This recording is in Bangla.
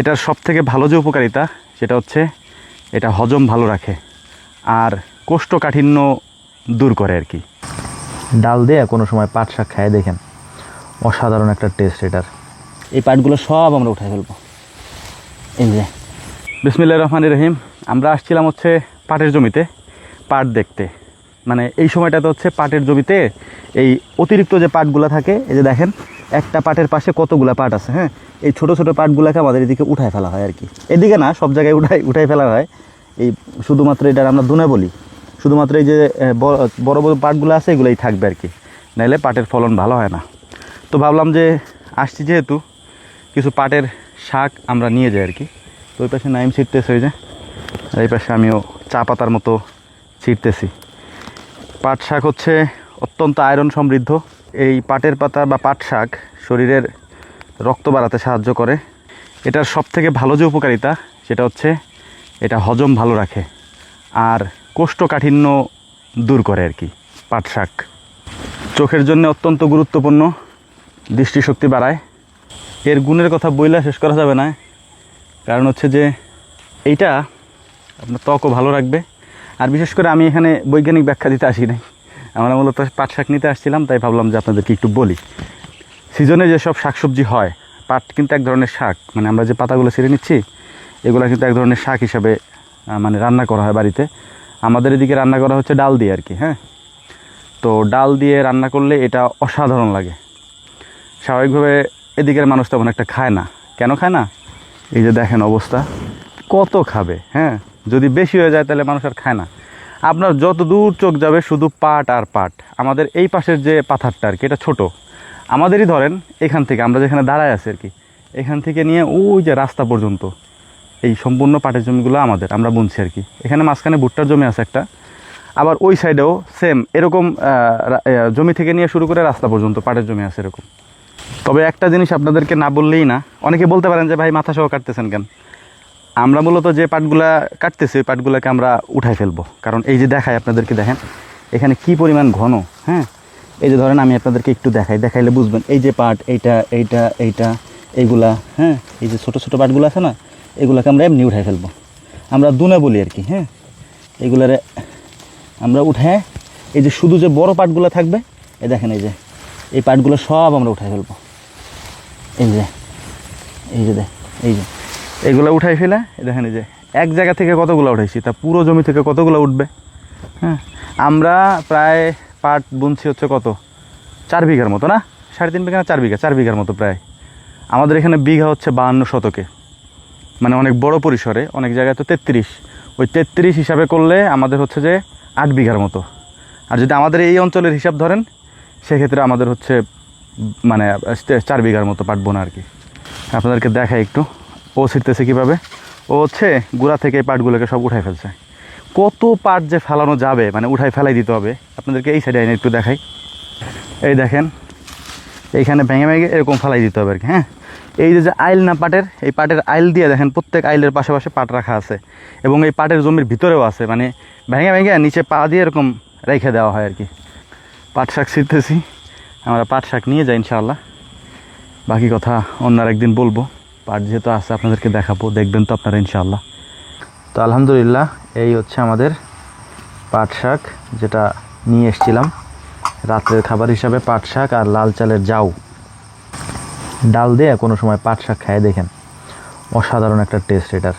এটার সবথেকে ভালো যে উপকারিতা সেটা হচ্ছে এটা হজম ভালো রাখে আর কোষ্ঠকাঠিন্য দূর করে আর কি। ডাল দিয়ে কোনো সময় পাট শাক খায় দেখেন, অসাধারণ একটা টেস্ট এটার। এই পাটগুলো সব আমরা উঠাই ফেলবো। এই যে বিসমিল্লাহির রহমানির রহিম, আমরা আসছিলাম হচ্ছে পাটের জমিতে পাট দেখতে। মানে এই সময়টাতে হচ্ছে পাটের জমিতে এই অতিরিক্ত যে পাটগুলো থাকে, এই যে দেখেন একটা পাটের পাশে কতগুলা পাট আছে। হ্যাঁ, এই ছোট ছোট পাটগুলোকে আমাদের এদিকে উঠায় ফেলা হয় আর কি। এদিকে না, সব জায়গায় উঠাই ফেলা হয়। এই শুধুমাত্র এটার আমরা দুনে বলি, শুধুমাত্র এই যে বড় বড় পাটগুলো আছে এগুলোই থাকবে আর কি, নাইলে পাটের ফলন ভালো হয় না। তো ভাবলাম যে আসছি যেহেতু কিছু পাটের শাক আমরা নিয়ে যাই আর কি। তো ওই পাশে নাইম ছিটতেছে ওই যে, আর এই পাশে আমিও চা পাতার মতো ছিটতেছি। পাট শাক হচ্ছে অত্যন্ত আয়রন সমৃদ্ধ। এই পাটের পাতা বা পাট শাক শরীরের রক্ত বাড়াতে সাহায্য করে। এটার সবথেকে ভালো যে উপকারিতা সেটা হচ্ছে এটা হজম ভালো রাখে আর কোষ্ঠকাঠিন্য দূর করে আর কি। পাট শাক চোখের জন্য অত্যন্ত গুরুত্বপূর্ণ, দৃষ্টিশক্তি বাড়ায়। এর গুণের কথা বইলা শেষ করা যাবে না, কারণ হচ্ছে যে এইটা আপনার ত্বকও ভালো রাখবে। আর বিশেষ করে আমি এখানে বৈজ্ঞানিক ব্যাখ্যা দিতে আসি নাই, আমরা মূলত পাট শাক নিতে আসছিলাম, তাই ভাবলাম যে আপনাদেরকে একটু বলি। সিজনে যেসব শাকসবজি হয়, পাট কিন্তু এক ধরনের শাক, মানে আমরা যে পাতাগুলো ছিঁড়ে নিচ্ছি এগুলো কিন্তু এক ধরনের শাক হিসাবে মানে রান্না করা হয় বাড়িতে। আমাদের এদিকে রান্না করা হচ্ছে ডাল দিয়ে আর কি। হ্যাঁ, তো ডাল দিয়ে রান্না করলে এটা অসাধারণ লাগে। স্বাভাবিকভাবে এদিকের মানুষ তেমন একটা খায় না। কেন খায় না? এই যে দেখেন অবস্থা, কত খাবে? হ্যাঁ, যদি বেশি হয়ে যায় তাহলে মানুষ আর খায় না। আপনার যত দূর চোখ যাবে শুধু পাট আর পাট। আমাদের এই পাশের যে পাথারটা আর কি, এটা ছোটো, আমাদেরই ধরেন এখান থেকে আমরা যেখানে দাঁড়ায় আছি আর কি, এখান থেকে নিয়ে ওই যে রাস্তা পর্যন্ত এই সম্পূর্ণ পাটের জমিগুলো আমাদের, আমরা বুনছি আর কি। এখানে মাঝখানে ভুট্টার জমি আছে একটা, আবার ওই সাইডেও সেম এরকম জমি থেকে নিয়ে শুরু করে রাস্তা পর্যন্ত পাটের জমি আছে এরকম। তবে একটা জিনিস আপনাদেরকে না বললেই না, অনেকে বলতে পারেন যে ভাই মাথা সহ কাটতেছেন কেন? আমরা মূলত যে পাটগুলা কাটতেছি ওই পাটগুলোকে আমরা উঠাই ফেলবো, কারণ এই যে দেখাই আপনাদেরকে, দেখেন এখানে কি পরিমাণ ঘন। হ্যাঁ, এই যে ধরেন আমি আপনাদেরকে একটু দেখাইলে বুঝবেন। এই যে পাট, এইটা এইগুলা, হ্যাঁ, এই যে ছোটো ছোটো পাটগুলো আছে না, এগুলোকে আমরা এমনি উঠাই ফেলবো। আমরা দুনে বলি আর কি। হ্যাঁ, এগুলারে আমরা উঠায় এই যে শুধু যে বড় পাটগুলো থাকবে, এই দেখেন এই যে এই পাটগুলো সব আমরা উঠাই ফেলবো। এই যে এইগুলো উঠাই ফেলে দেখেন এই যে এক জায়গা থেকে কতগুলো উঠাইছি, তা পুরো জমি থেকে কতগুলো উঠবে। হ্যাঁ, আমরা প্রায় পাট বুনছি হচ্ছে কত, 4 বিঘার মতো না, 3.5 বিঘা না 4 বিঘা, 4 বিঘার মতো প্রায়। আমাদের এখানে বিঘা হচ্ছে 52 শতকে, মানে অনেক বড় পরিসরে। অনেক জায়গায় তো 33, ওই 33 হিসাবে করলে আমাদের হচ্ছে যে 8 বিঘার মতো। আর যদি আমাদের এই অঞ্চলের হিসাব ধরেন সেক্ষেত্রে আমাদের হচ্ছে মানে 4 বিঘার মতো পাট বোনা আর কি। আপনাদেরকে দেখাই একটু, ও ছিটতেছে কীভাবে। ও হচ্ছে গুঁড়া থেকে এই পাটগুলোকে সব উঠাই ফেলছে। কত পাট যে ফেলানো যাবে, মানে উঠাই ফেলাই দিতে হবে। আপনাদেরকে এই সাইডে এনে একটু দেখাই, এই দেখেন এইখানে ভেঙে এরকম ফেলাই দিতে হবে আর কি। হ্যাঁ, এই যে আইল না পাটের, এই পাটের আইল দিয়ে দেখেন প্রত্যেক আইলের পাশে পাশে পাট রাখা আছে, এবং এই পাটের জমির ভিতরেও আছে, মানে ভেঙে নিচে পা দিয়ে এরকম রেখে দেওয়া হয় আর কি। পাট শাক ছিঁড়তেছি, আমরা পাট শাক নিয়ে যাই ইনশাআল্লাহ। বাকি কথা অন্য একদিন বলবো। পাট যেহেতু আছে আপনাদেরকে দেখাবো, দেখবেন তো আপনারা ইনশাআল্লাহ। তো আলহামদুলিল্লাহ, এই হচ্ছে আমাদের পাট শাক, যেটা নিয়ে এসেছিলাম রাত্রের খাবার হিসাবে। পাট শাক আর লাল চালের জাউ, ডাল দিয়ে কোনো সময় পাট শাক খায় দেখেন, অসাধারণ একটা টেস্ট এটার।